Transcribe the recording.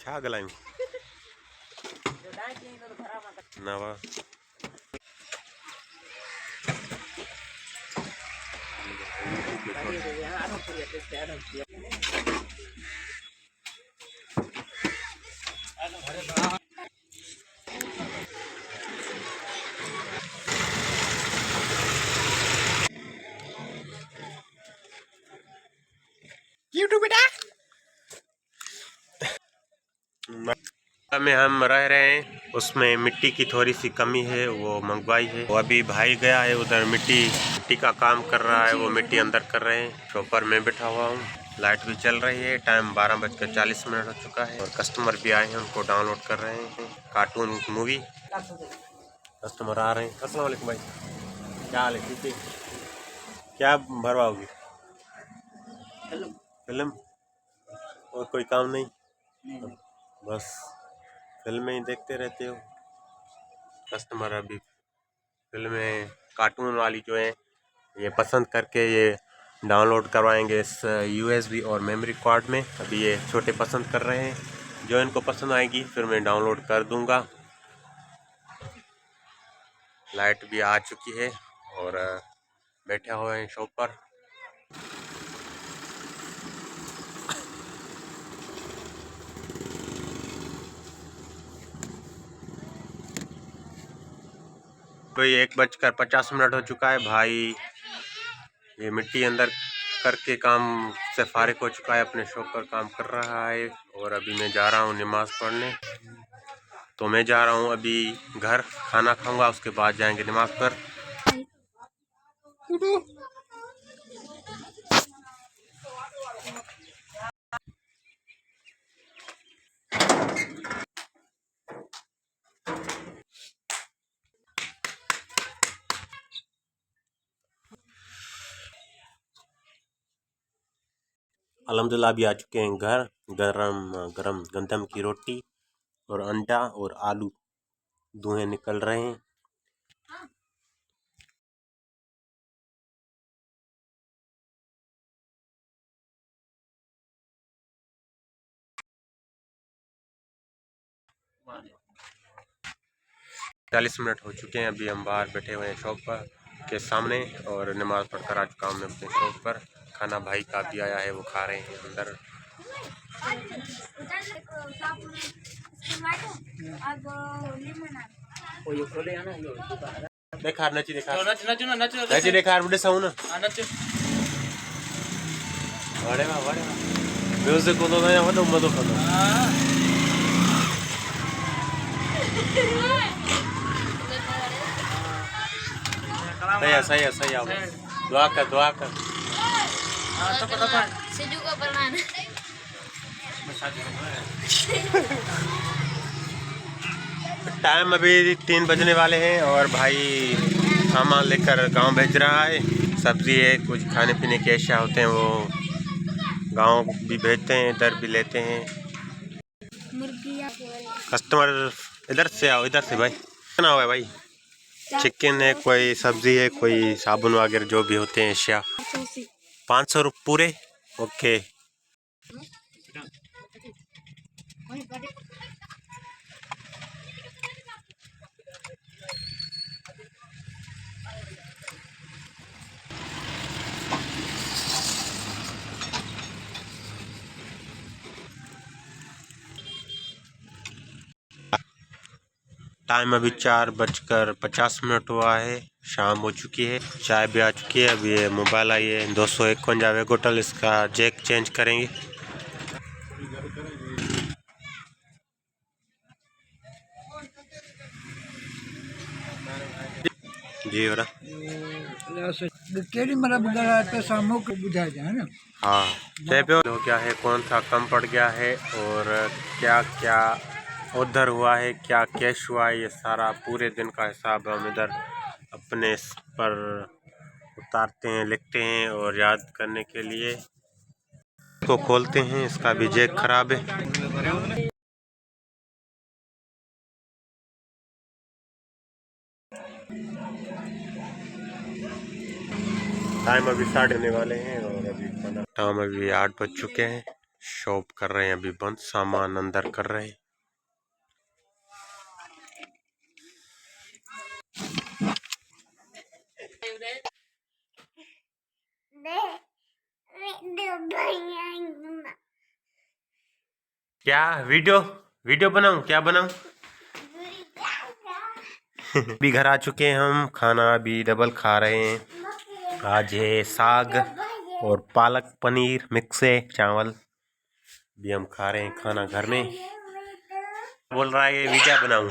छा गलायूं नवा यूट्यूब बेटा में हम रह रहे हैं, उसमें मिट्टी की थोड़ी सी कमी है, वो मंगवाई है। वो अभी भाई गया है उधर मिट्टी का काम कर रहा है, वो मिट्टी अंदर कर रहे हैं। शॉपर में बैठा हुआ हूँ, लाइट भी चल रही है। टाइम 12:40 हो चुका है और कस्टमर भी आए हैं, उनको डाउनलोड कर रहे हैं कार्टून मूवी। कस्टमर आ रहे हैं। अस्सलाम वालेकुम भाई, क्या हाल है? ठीक है। क्या भरवाओगी? फिल्म और कोई काम नहीं? बस फिल्में ही देखते रहते हो? कस्टमर अभी फिल्में कार्टून वाली जो है ये पसंद करके ये डाउनलोड करवाएंगे इस USB और मेमोरी कार्ड में। अभी ये छोटे पसंद कर रहे हैं, जो इनको पसंद आएगी फिर मैं डाउनलोड कर दूंगा। लाइट भी आ चुकी है और बैठे हुए हैं शॉप पर। कोई 1:50 हो चुका है। भाई ये मिट्टी अंदर करके काम से फारिग हो चुका है, अपने शॉप पर काम कर रहा है। और अभी मैं जा रहा हूँ नमाज़ पढ़ने। तो मैं जा रहा हूँ अभी घर, खाना खाऊंगा, उसके बाद जाएंगे नमाज़ पर। अल्हम्दुलिल्लाह भी आ चुके हैं घर। गरम गरम गंदम की रोटी और अंडा और आलू धुएं निकल रहे हैं। चालीस मिनट हो चुके हैं, अभी हम बाहर बैठे हुए हैं शॉप पर के सामने और नमाज पढ़कर आ चुका हूँ मैं अपने शॉप पर। खाना भाई का भी आया है, वो खा रहे हैं अंदर। देखा नची देखा नची देखा मुझे साउंड वाड़े वाह म्यूजिक को तो ना वडो मदो खनो सही आओ। दुआ कर सिजू को बनाना। टाइम अभी 3 बजने वाले हैं और भाई सामान लेकर गांव भेज रहा है। सब्जी है, कुछ खाने पीने के अशिया होते हैं, वो गांव भी भेजते हैं, इधर भी लेते हैं। कस्टमर इधर से आओ, इधर से भाई। कितना हुआ है भाई? चिकन है, कोई सब्जी है, कोई साबुन वगैरह जो भी होते हैं अशिया। 500 रुपये पूरे। ओके। टाइम अभी 4:50 हुआ है, शाम हो चुकी है। चाय भी आ चुकी है। अभी ये मोबाइल आई है 251 वेगोटल, इसका जैक चेंज करेंगे। जी हो रहा हाँ। हो गया है, कौन सा कम पड़ गया है और क्या क्या उधर हुआ है, क्या कैश हुआ है, ये सारा पूरे दिन का हिसाब हम इधर अपने पर उतारते हैं, लिखते हैं और याद करने के लिए इसको खोलते हैं। इसका भी जैक खराब है। टाइम अभी 8:30 होने वाले हैं और अभी टाइम अभी 8 बज चुके हैं। शॉप कर रहे हैं अभी बंद, सामान अंदर कर रहे हैं। क्या वीडियो वीडियो बनाऊं, क्या बनाऊं? अभी घर आ चुके हैं हम, खाना अभी डबल खा रहे हैं। आज है साग और पालक पनीर मिक्स है, चावल भी हम खा रहे हैं खाना घर में। बोल रहा है ये भी क्या बनाऊं?